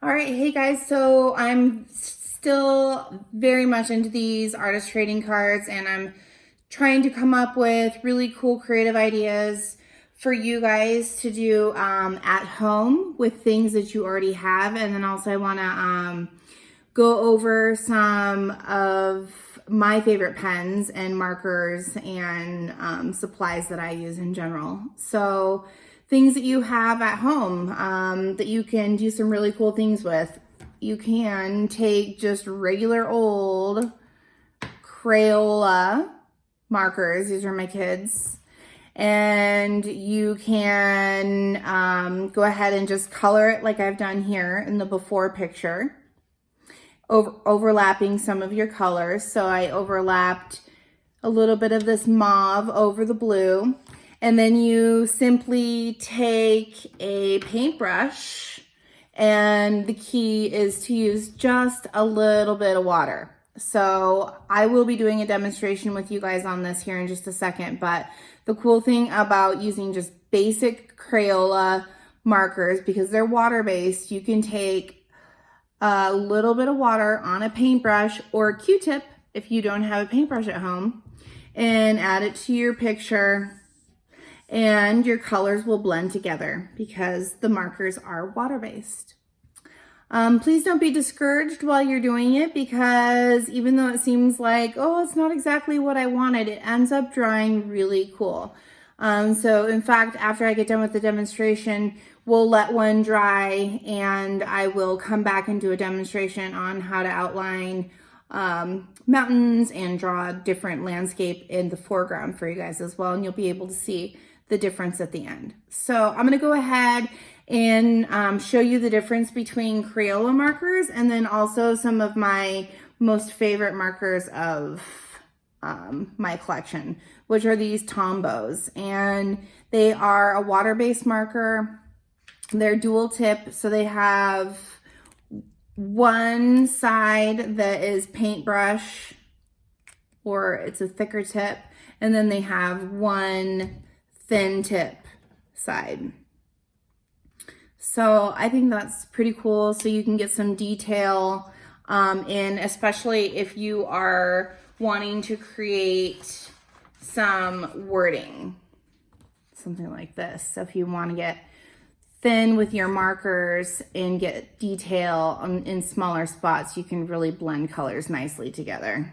All right, hey guys, so I'm still very much into these artist trading cards and I'm trying to come up with really cool creative ideas for you guys to do at home with things that you already have. And then also I want to go over some of my favorite pens and markers and supplies that I use in general. So things that you have at home that you can do some really cool things with. You can take just regular old Crayola markers. These are my kids. And you can go ahead and just color it like I've done here in the before picture, overlapping some of your colors. So I overlapped a little bit of this mauve over the blue. And then you simply take a paintbrush, and the key is to use just a little bit of water. So I will be doing a demonstration with you guys on this here in just a second, but the cool thing about using just basic Crayola markers, because they're water-based, you can take a little bit of water on a paintbrush or a Q-tip if you don't have a paintbrush at home, and add it to your picture. And your colors will blend together because the markers are water-based. Please don't be discouraged while you're doing it, because even though it seems like, oh, it's not exactly what I wanted, it ends up drawing really cool. So in fact, after I get done with the demonstration, we'll let one dry and I will come back and do a demonstration on how to outline mountains and draw a different landscape in the foreground for you guys as well. And you'll be able to see the difference at the end. So I'm going to go ahead and show you the difference between Crayola markers and then also some of my most favorite markers of my collection, which are these Tombos. And they are a water-based marker. They're dual tip, so they have one side that is paintbrush, or it's a thicker tip, and then they have one thin tip side. So I think that's pretty cool. So you can get some detail in, especially if you are wanting to create some wording, something like this. So if you want to get thin with your markers and get detail in smaller spots, you can really blend colors nicely together.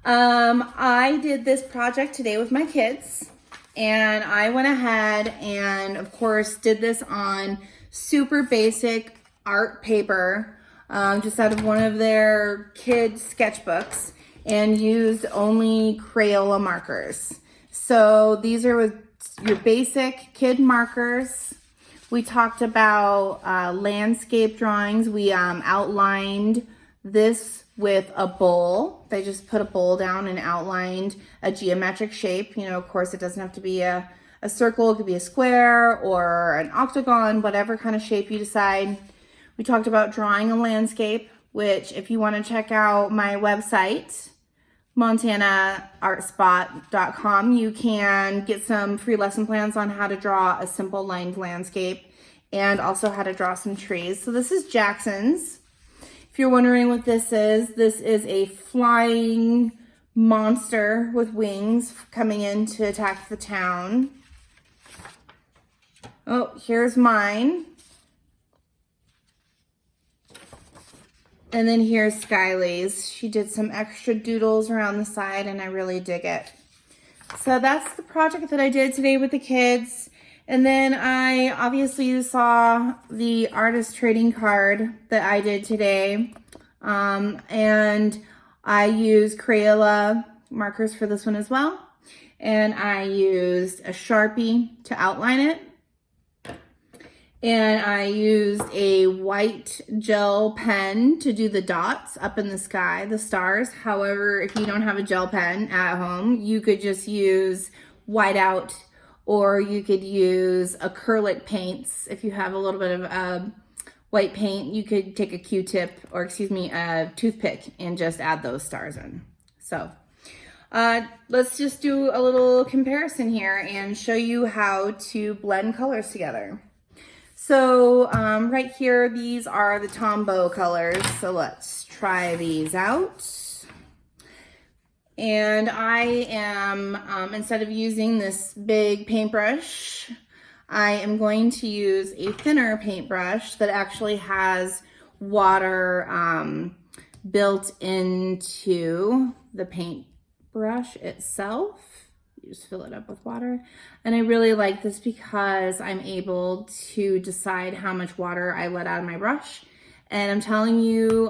I did this project today with my kids, and I went ahead and of course did this on super basic art paper, just out of one of their kids' sketchbooks, and used only Crayola markers. So these are your basic kid markers. We talked about landscape drawings. We outlined this with a bowl. They just put a bowl down and outlined a geometric shape. You know, of course, it doesn't have to be a circle. It could be a square or an octagon, whatever kind of shape you decide. We talked about drawing a landscape, which if you want to check out my website, montanaartspot.com, you can get some free lesson plans on how to draw a simple lined landscape and also how to draw some trees. So this is Jackson's. If you're wondering what this is a flying monster with wings coming in to attack the town. Oh, here's mine. And then here's Skylay's. She did some extra doodles around the side and I really dig it. So that's the project that I did today with the kids. And then I obviously saw the artist trading card that I did today. And I used Crayola markers for this one as well. And I used a Sharpie to outline it. And I used a white gel pen to do the dots up in the sky, the stars. However, if you don't have a gel pen at home, you could just use whiteout, or you could use acrylic paints. If you have a little bit of white paint, you could take a Q-tip, or excuse me, a toothpick, and just add those stars in. So let's just do a little comparison here and show you how to blend colors together. So right here, these are the Tombow colors. So let's try these out. And I am, instead of using this big paintbrush, I am going to use a thinner paintbrush that actually has water built into the paintbrush itself. You just fill it up with water. And I really like this because I'm able to decide how much water I let out of my brush. And I'm telling you,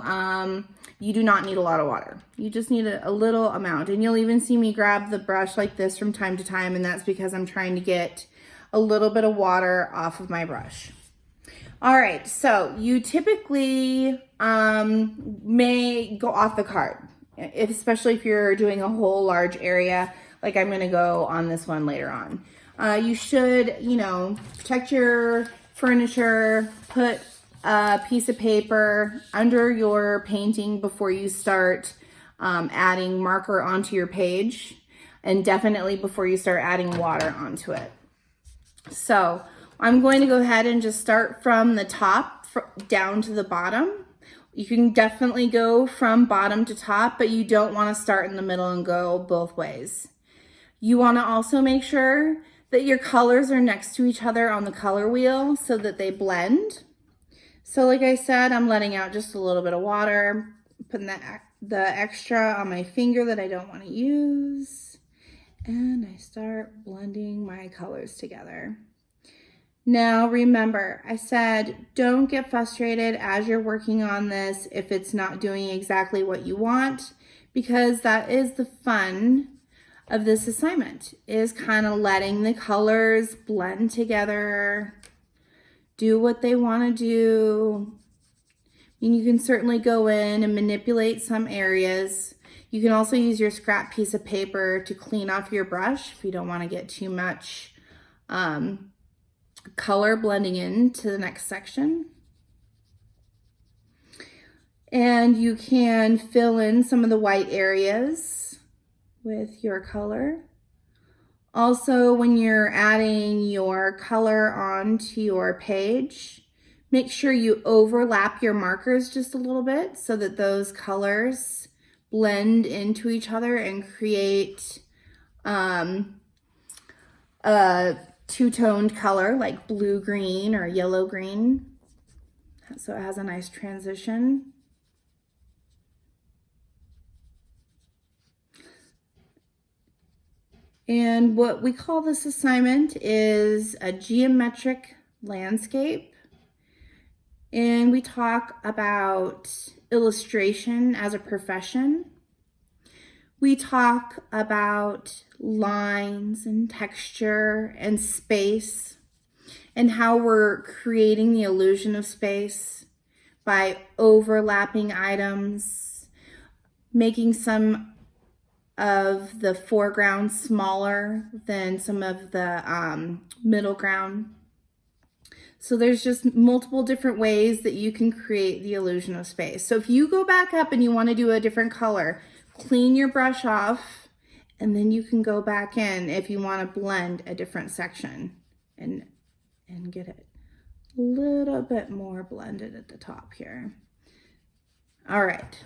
you do not need a lot of water. You just need a little amount. And you'll even see me grab the brush like this from time to time, and that's because I'm trying to get a little bit of water off of my brush. All right, so you typically may go off the card, especially if you're doing a whole large area, like I'm gonna go on this one later on. You should, protect your furniture, put a piece of paper under your painting before you start adding marker onto your page, and definitely before you start adding water onto it. So I'm going to go ahead and just start from the top down to the bottom. You can definitely go from bottom to top, but you don't want to start in the middle and go both ways. You want to also make sure that your colors are next to each other on the color wheel so that they blend. So like I said, I'm letting out just a little bit of water, putting the extra on my finger that I don't want to use, and I start blending my colors together. Now remember, I said don't get frustrated as you're working on this if it's not doing exactly what you want, because that is the fun of this assignment, is kind of letting the colors blend together, do what they want to do. I mean, you can certainly go in and manipulate some areas. You can also use your scrap piece of paper to clean off your brush if you don't want to get too much color blending into the next section. And you can fill in some of the white areas with your color. Also, when you're adding your color onto your page, make sure you overlap your markers just a little bit so that those colors blend into each other and create a two-toned color like blue-green or yellow-green. So it has a nice transition. And what we call this assignment is a geometric landscape. And we talk about illustration as a profession. We talk about lines and texture and space and how we're creating the illusion of space by overlapping items, making some of the foreground smaller than some of the middle ground. So there's just multiple different ways that you can create the illusion of space. So if you go back up and you want to do a different color, clean your brush off, and then you can go back in if you want to blend a different section and get it a little bit more blended at the top here. All right.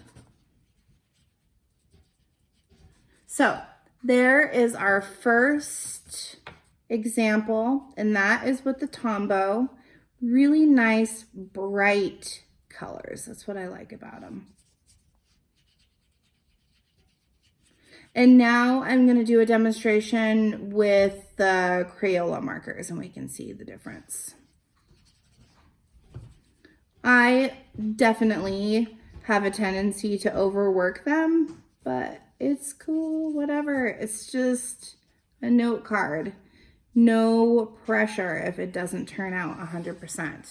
So there is our first example, and that is with the Tombow. Really nice, bright colors. That's what I like about them. And now I'm going to do a demonstration with the Crayola markers, and we can see the difference. I definitely have a tendency to overwork them, but it's cool, whatever. It's just a note card. No pressure if it doesn't turn out 100%.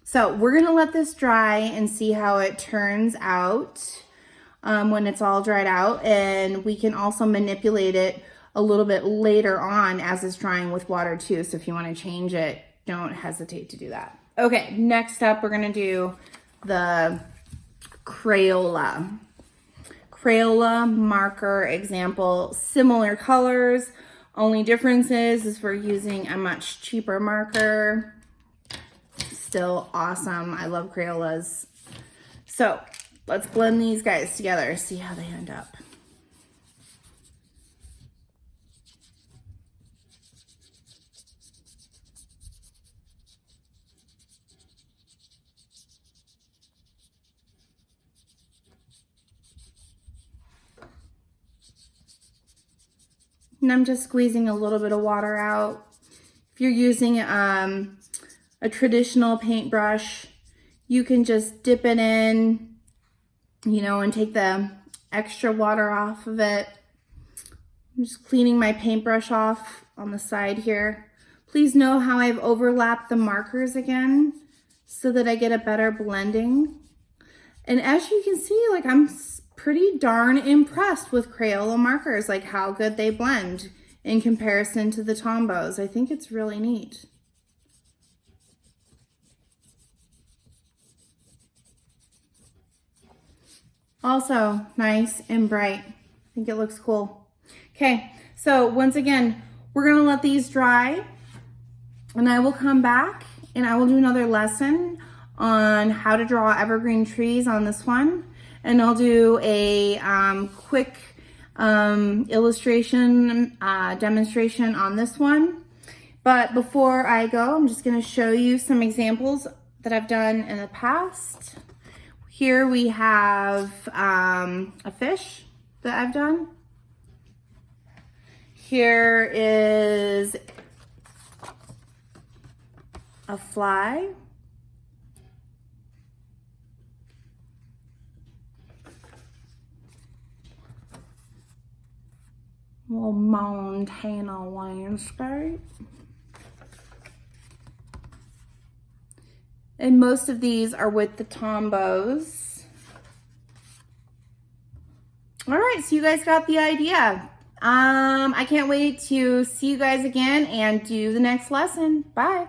So we're gonna let this dry and see how it turns out when it's all dried out. And we can also manipulate it a little bit later on as it's drying with water too. So if you wanna change it, don't hesitate to do that. Okay, next up, we're gonna do the Crayola marker example. Similar colors, only difference is we're using a much cheaper marker. still awesome. I love Crayolas. So let's blend these guys together, see how they end up. And I'm just squeezing a little bit of water out. If you're using a traditional paintbrush, you can just dip it in, you know, and take the extra water off of it. I'm just cleaning my paintbrush off on the side here. Please know how I've overlapped the markers again so that I get a better blending. And as you can see, like, I'm pretty darn impressed with Crayola markers, like how good they blend in comparison to the Tombows. I think it's really neat. Also nice and bright. I think it looks cool. Okay, so once again, we're gonna let these dry and I will come back and I will do another lesson on how to draw evergreen trees on this one. And I'll do a quick illustration demonstration on this one. But before I go, I'm just gonna show you some examples that I've done in the past. Here we have a fish that I've done. Here is a fly. Little Montana landscape. And most of these are with the Tombows. All right, so you guys got the idea. I can't wait to see you guys again and do the next lesson. Bye.